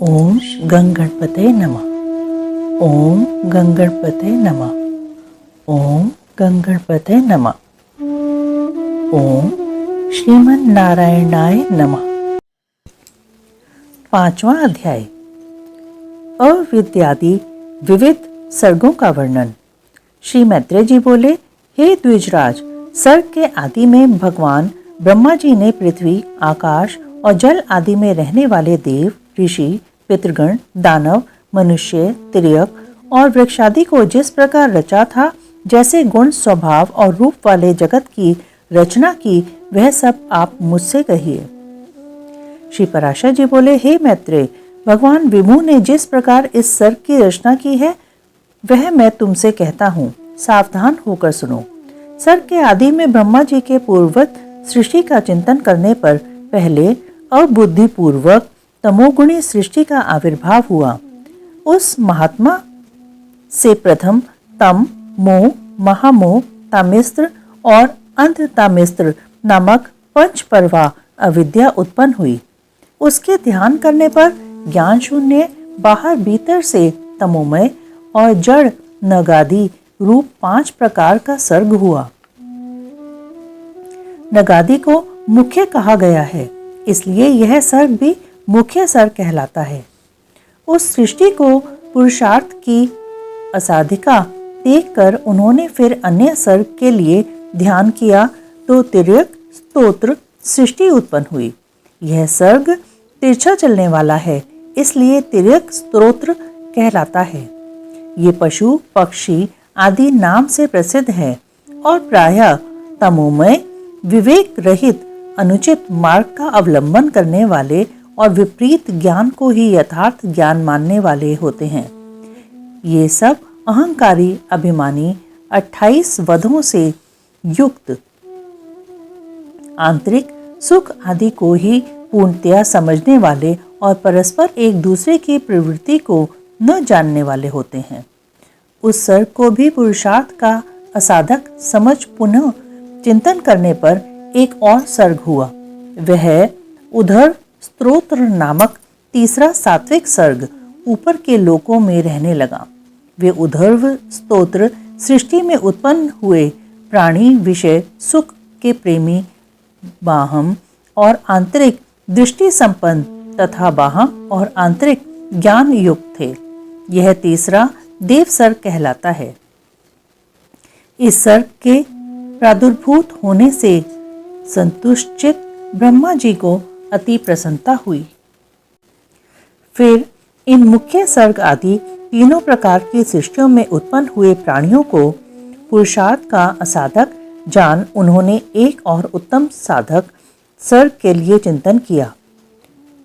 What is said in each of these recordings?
ओम गं गणपते नमः। ओम गं गणपते नमः। ओम गं गणपते नमः। ओम श्रीमन नारायणाय नमः। 5वां अध्याय अविद्यादि विविध सर्गों का वर्णन। श्री मैत्रेय जी बोले, हे द्विजराज, सर्ग के आदि में भगवान ब्रह्मा जी ने पृथ्वी, आकाश और जल आदि में रहने वाले देव, ऋषि, पितृगण, दानव, मनुष्य, तिर्यक और वृक्षादि को जिस प्रकार रचा था, जैसे गुण, स्वभाव और रूप वाले जगत की रचना की, वह सब आप मुझसे कहिए। श्री पराशर जी बोले, हे मैत्रेय, भगवान विभु ने जिस प्रकार इस सर्ग की रचना की है, वह मैं तुमसे कहता हूँ, सावधान होकर सुनो। सर्ग के आदि में ब्रह्मा जी के पूर्ववत सृष्टि का चिंतन करने पर पहले अबुद्धिपूर्वक तमोगुणी सृष्टि का आविर्भाव हुआ। उस महात्मा से प्रथम तम, मोह, महामोह, तामिस्त्र और अंधतामिस्त्र नामक पंचपर्वा अविद्या उत्पन्न हुई। उसके ध्यान करने पर ज्ञान शून्य बाहर भीतर से तमोमय और जड़ नगादि रूप 5 प्रकार का सर्ग हुआ। नगादि को मुख्य कहा गया है, इसलिए यह सर्ग भी मुख्य सर्ग कहलाता है। उस सृष्टि को पुरुषार्थ की असाधिका देखकर उन्होंने फिर अन्य सर्ग के लिए ध्यान किया तो तिर्यक स्तोत्र सृष्टि उत्पन्न हुई। यह सर्ग तिरछा चलने वाला है, इसलिए तिर्यक स्तोत्र कहलाता है। ये पशु, पक्षी आदि नाम से प्रसिद्ध है और प्रायः तमोमय, विवेक रहित, अनुचित मार्ग का अवलंबन करने वाले और विपरीत ज्ञान को ही यथार्थ ज्ञान मानने वाले होते हैं। ये सब अहंकारी, अभिमानी, 28 वधों से युक्त, आंतरिक सुख आदि को ही पूर्णतया समझने वाले और परस्पर एक दूसरे की प्रवृत्ति को न जानने वाले होते हैं। उस सर्ग को भी पुरुषार्थ का असाधक समझ पुनः चिंतन करने पर एक और सर्ग हुआ। वह उधर स्तोत्र नामक तीसरा सात्विक सर्ग ऊपर के लोकों में रहने लगा। वे उधर्व स्तोत्र सृष्टि में उत्पन्न हुए प्राणी विषय सुख के प्रेमी, बाहम और आंतरिक दृष्टि संपन्न तथा बाहम और आंतरिक ज्ञान युक्त थे। यह तीसरा देव सर्ग कहलाता है। इस सर्ग के प्रादुर्भूत होने से संतुष्ट ब्रह्मा जी को अति प्रसन्नता हुई। फिर इन मुख्य सर्ग आदि तीनों प्रकार की सृष्टियों में उत्पन्न हुए प्राणियों को पुरुषार्थ का असाधक जान उन्होंने एक और उत्तम साधक सर्ग के लिए चिंतन किया।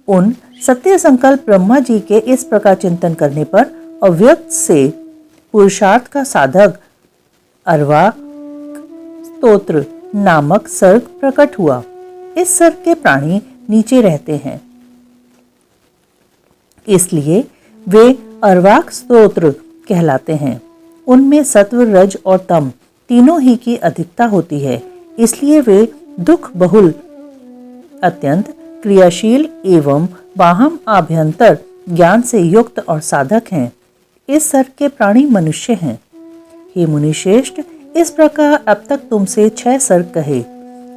उन सत्य संकल्प ब्रह्मा जी के इस प्रकार चिंतन करने पर अव्यक्त से पुरुषार्थ का साधक अर्वा स्तोत्र नामक सर्ग प्रकट हुआ। इस सर्ग के प्राणी नीचे रहते हैं, इसलिए वे अर्वाक स्तोत्र कहलाते हैं। उनमें सत्व, रज और तम तीनों ही की अधिकता होती है, इसलिए वे दुख बहुल, अत्यंत क्रियाशील एवं बाहम आभ्यंतर ज्ञान से युक्त और साधक हैं। इस सर्ग के प्राणी मनुष्य हैं। हे मुनिश्रेष्ठ, इस प्रकार अब तक तुमसे 6 सर्ग कहे।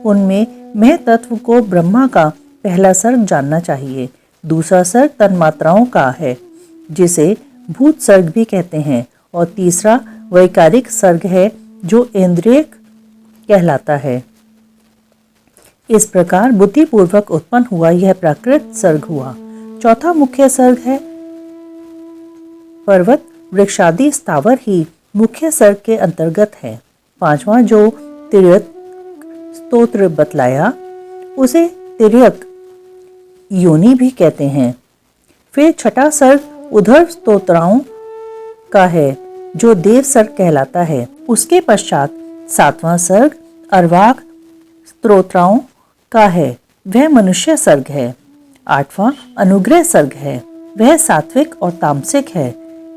उनमें मैं तत्व को ब्रह्मा का पहला सर्ग जानना चाहिए। दूसरा सर्ग तन्मात्राओं का है, जिसे भूत सर्ग भी कहते हैं, और तीसरा वैकारिक सर्ग है, जो इंद्रिय कहलाता है। इस प्रकार बुद्धिपूर्वक उत्पन्न हुआ यह प्राकृत सर्ग हुआ। चौथा मुख्य सर्ग है। पर्वत, वृक्षादि स्थावर ही मुख्य सर्ग के अंतर्गत है। 5वां जो तिर्यक स्तोत्र बतलाया, उसे तिर्यक योनि भी कहते हैं। फिर छठा सर्ग उधर स्तोत्राओं का है, जो देव सर्ग कहलाता है। उसके पश्चात 7वां सर्ग अर्वाक स्तोत्राओं का है, वह मनुष्य सर्ग है। 8वां अनुग्रह सर्ग है, वह सात्विक और तामसिक है।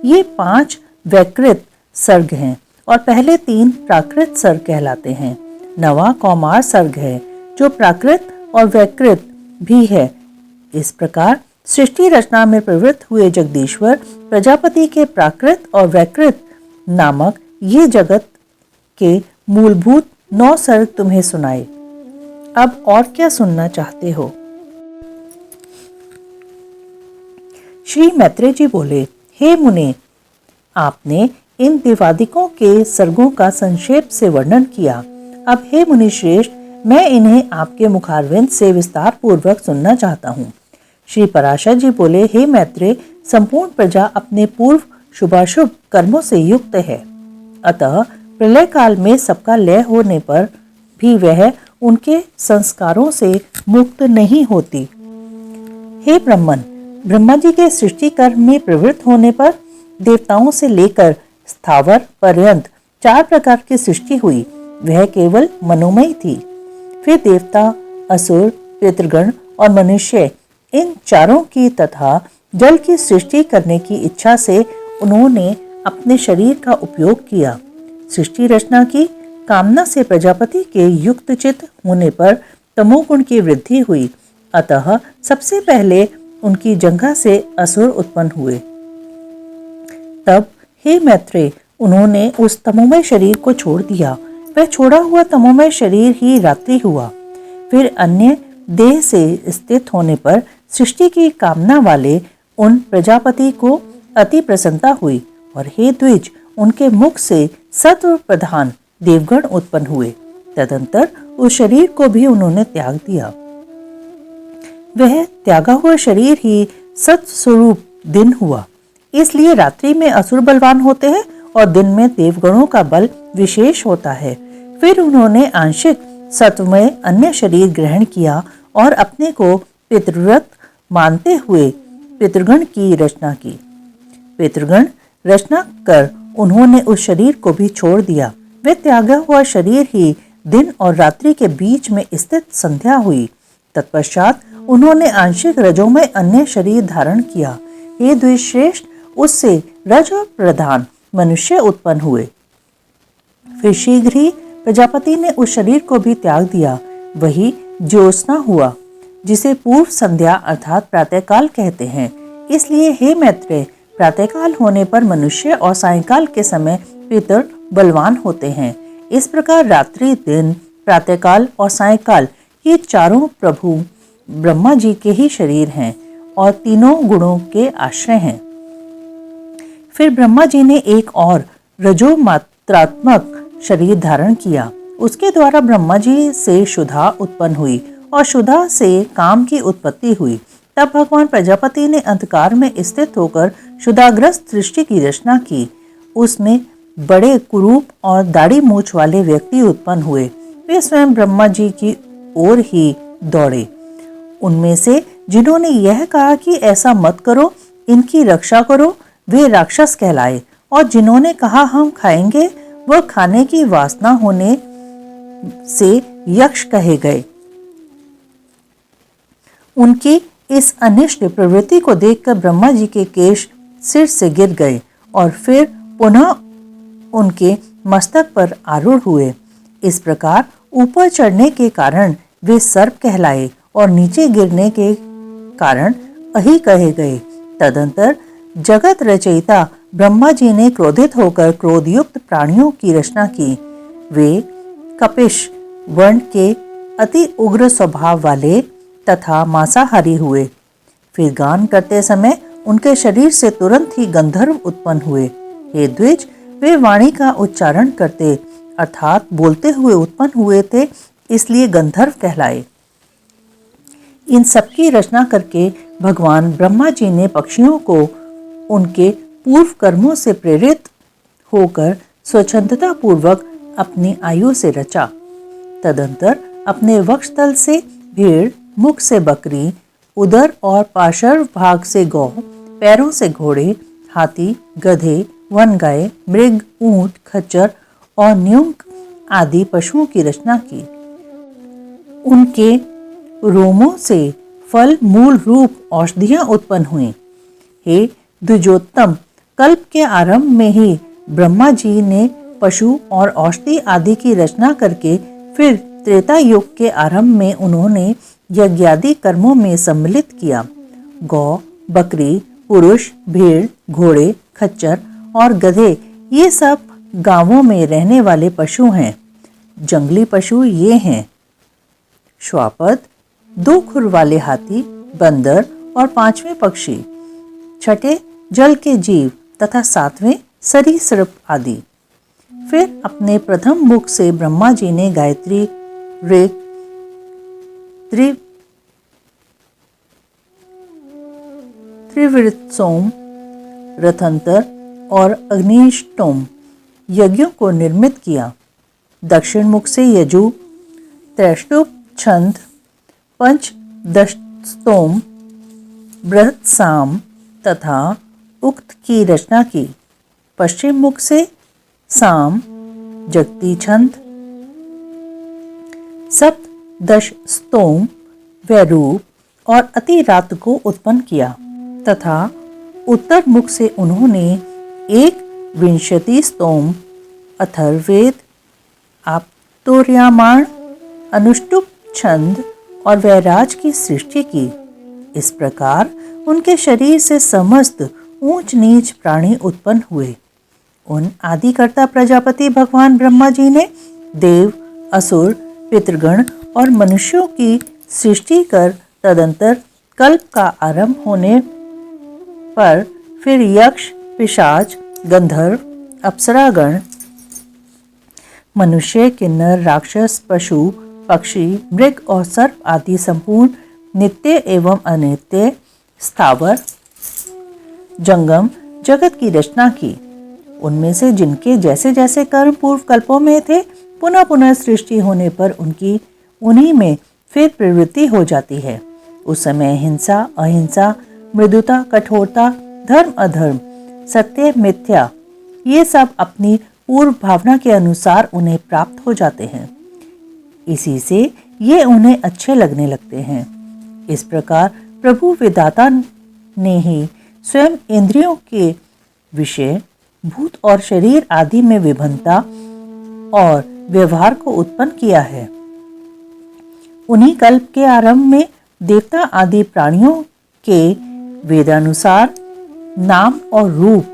ये 5 वैकृत सर्ग हैं और पहले 3 प्राकृत सर्ग कहलाते हैं। 9वां कौमार सर्ग है, जो प्राकृत और वैकृत भी है। इस प्रकार सृष्टि रचना में प्रवृत्त हुए जगदीश्वर प्रजापति के प्राकृत और वैकृत नामक ये जगत के मूलभूत 9 सर्ग तुम्हें सुनाए। अब और क्या सुनना चाहते हो? श्री मैत्रेय जी बोले, हे मुने, आपने इन दिवादिकों के सर्गों का संक्षेप से वर्णन किया। अब हे मुनि श्रेष्ठ, मैं इन्हें आपके मुखारविंद से विस्तार पूर्वक सुनना चाहता हूँ। श्री पराशर जी बोले, हे मैत्रेय, संपूर्ण प्रजा अपने पूर्व शुभाशुभ कर्मों से युक्त है, अतः प्रलय काल में सबका लय होने पर भी वह उनके संस्कारों से मुक्त नहीं होती। हे ब्रह्मन, ब्रह्मा जी के सृष्टि कर्म में प्रवृत्त होने पर देवताओं से लेकर स्थावर पर्यंत 4 प्रकार की सृष्टि हुई। वह केवल मनोमय थी। फिर देवता, असुर, पितृगण और मनुष्य, इन चारों की तथा जल की सृष्टि करने की इच्छा से उन्होंने अपने शरीर का उपयोग किया। सृष्टि रचना की कामना से प्रजापति के युक्त चित्त होने पर तमोगुण की वृद्धि हुई, अतः सबसे पहले उनकी जंघा से असुर उत्पन्न हुए। तब हे मैत्रेय, उन्होंने उस तमोमय शरीर को छोड़ दिया। वह छोड़ा हुआ तमोमय शरीर ही रात्रि हुआ। फिर अन्य देह से स्थित होने पर सृष्टि की कामना वाले उन प्रजापति को अति प्रसन्नता हुई और हे द्विज, उनके मुख से सत्व प्रधान देवगण उत्पन्न हुए। तदंतर उस शरीर को भी उन्होंने त्याग दिया। वह त्यागा हुआ शरीर ही सत्व स्वरूप दिन हुआ। इसलिए रात्रि में असुर बलवान होते हैं और दिन में देवगणों का बल विशेष होता है। फिर उन्होंने आंशिक सत्वमय अन्य शरीर ग्रहण किया और अपने को पितृव्रत मानते हुए पितृगण की रचना की। पितृगण रचना कर उन्होंने उस शरीर को भी छोड़ दिया। वह त्यागा हुआ शरीर ही दिन और रात्रि के बीच में स्थित संध्या हुई। तत्पश्चात उन्होंने आंशिक रजोमय अन्य शरीर धारण किया। हे द्विश्रेष्ठ, उससे रज प्रधान मनुष्य उत्पन्न हुए। फिर शीघ्र ही प्रजापति ने उस शरीर को भी त्याग दिया। वही ज्योत्सना हुआ, जिसे पूर्व संध्या अर्थात प्रातःकाल कहते हैं। इसलिए हे मैत्रेय, प्रातःकाल होने पर मनुष्य और सायंकाल के समय पितर बलवान होते हैं। इस प्रकार रात्रि, दिन, प्रातःकाल और सायंकाल ये चारों प्रभु ब्रह्मा जी के ही शरीर हैं और तीनों गुणों के आश्रय हैं। फिर ब्रह्मा जी ने एक और रजो मात्रात्मक शरीर धारण किया। उसके द्वारा ब्रह्मा जी से शुद्धा उत्पन्न हुई और शुद्धा से काम की उत्पत्ति हुई। तब भगवान प्रजापति ने अंधकार में स्थित होकर शुद्धाग्रस्त सृष्टि की रचना की। उसमें बड़े कुरूप और दाढ़ी मूछ वाले व्यक्ति उत्पन्न हुए। वे स्वयं ब्रह्मा जी की ओर ही दौड़े। उनमें से जिन्होंने यह कहा कि ऐसा मत करो, इनकी रक्षा करो, वे राक्षस कहलाए, और जिन्होंने कहा हम खाएंगे, वह खाने की वासना होने से यक्ष कहे गए। उनकी इस अनिष्ट प्रवृत्ति को देखकर ब्रह्मा जी के केश सिर से गिर गए और फिर पुनः उनके मस्तक पर आरूढ़ हुए। इस प्रकार ऊपर चढ़ने के कारण वे सर्प कहलाए और नीचे गिरने के कारण अहि कहे गए। तदंतर जगत रचयिता ब्रह्मा जी ने क्रोधित होकर क्रोधयुक्त प्राणियों की रचना की। वे कपिश वर्ण के अति उग्र स्वभाव वाले तथा मांसाहारी हुए। फिर गान करते समय उनके शरीर से तुरंत ही गंधर्व उत्पन्न हुए। हे द्विज, वे वाणी का उच्चारण करते अर्थात बोलते हुए उत्पन्न हुए थे, इसलिए गंधर्व कहलाए। इन सबकी रचना करके भगवान ब्रह्मा जी ने पक्षियों को उनके पूर्व कर्मों से प्रेरित होकर स्वच्छंदता पूर्वक अपनी आयु से रचा। तदंतर अपने वक्षस्थल से भेड़, मुख से बकरी, उदर और पार्श्व भाग से गौ, पैरों से घोड़े, हाथी, गधे, वन गाय, मृग, ऊंट, खच्चर और न्यूंक आदि पशुओं की रचना की। उनके रोमों से फल मूल रूप औषधियां उत्पन्न हुई। हे द्विजोत्तम, कल्प के आरंभ में ही ब्रह्मा जी ने पशु और औषधि आदि की रचना करके फिर त्रेता युग के आरंभ में उन्होंने यज्ञादि कर्मों में सम्मिलित किया। गौ, बकरी, पुरुष, भेड़, घोड़े, खच्चर और गधे ये सब गांवों में रहने वाले पशु हैं। जंगली पशु ये हैं श्वापद, 2 खुर वाले हाथी, बंदर और 5वें पक्षी, छठे जल के जीव तथा 7वें सरीसृप आदि। फिर अपने प्रथम मुख से ब्रह्मा जी ने गायत्री, ऋग, त्रिवृत्सोम, रथंतर और अग्निष्टोम यज्ञों को निर्मित किया। दक्षिण मुख से यजु, त्रैष्टुप, छंद, पंचदशस्तोम, बृहत्साम तथा उक्त की रचना की। पश्चिम मुख से साम, जगती छंद, सप्तदशस्तोम, वैरूप और अतिरात को उत्पन्न किया तथा उत्तर मुख से उन्होंने 21 स्तोम, अथर्ववेद, आप्तोर्यमाण, अनुष्टुप छंद और वैराज की सृष्टि की। इस प्रकार उनके शरीर से समस्त ऊंच नीच प्राणी उत्पन्न हुए। उन आदिकर्ता प्रजापति भगवान ब्रह्मा जी ने देव, असुर, पितृगण और मनुष्यों की सृष्टि कर तदंतर कल्प का आरंभ होने पर फिर यक्ष, पिशाच, गंधर्व, अप्सरागण, मनुष्य, किन्नर, राक्षस, पशु, पक्षी, मृग और सर्प आदि संपूर्ण नित्य एवं अनित्य स्थावर जंगम जगत की रचना की। उनमें से जिनके जैसे जैसे कर्म पूर्व कल्पों में थे, पुनः पुनः सृष्टि होने पर उनकी उन्हीं में फिर प्रवृत्ति हो जाती है। उस समय हिंसा, अहिंसा, मृदुता, कठोरता, धर्म, अधर्म, सत्य, मिथ्या ये सब अपनी पूर्व भावना के अनुसार उन्हें प्राप्त हो जाते हैं। इसी से ये उन्हें अच्छे लगने लगते हैं। इस प्रकार प्रभु विधाता ने ही स्वयं इंद्रियों के विषय, भूत और शरीर आदि में विभिन्नता और व्यवहार को उत्पन्न किया है। उन्हीं कल्प के आरंभ में देवता आदि प्राणियों के वेदानुसार नाम और रूप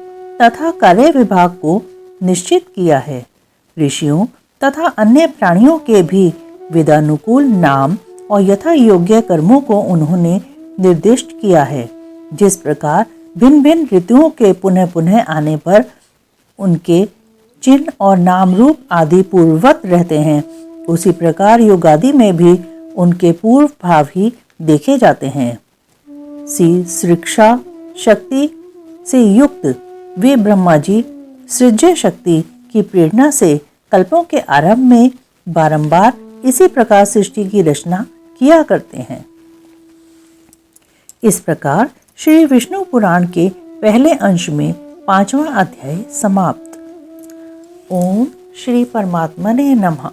तथा कार्य विभाग को निश्चित किया है। ऋषियों तथा अन्य प्राणियों के भी वेदानुकूल नाम और यथा योग्य कर्मों को उन्होंने निर्दिष्ट किया है। जिस प्रकार भिन्न भिन्न ऋतुओं के पुनः पुनः आने पर उनके चिन्ह और नाम रूप आदि पूर्ववत रहते हैं, उसी प्रकार युगादि में भी उनके पूर्व भाव ही देखे जाते हैं। शिक्षा शक्ति से युक्त वे ब्रह्मा जी सृज्य शक्ति की प्रेरणा से कल्पों के आरंभ में बारंबार इसी प्रकार सृष्टि की रचना किया करते हैं। इस प्रकार श्री विष्णु पुराण के पहले अंश में 5वां अध्याय समाप्त। ओम श्री परमात्मने नमः।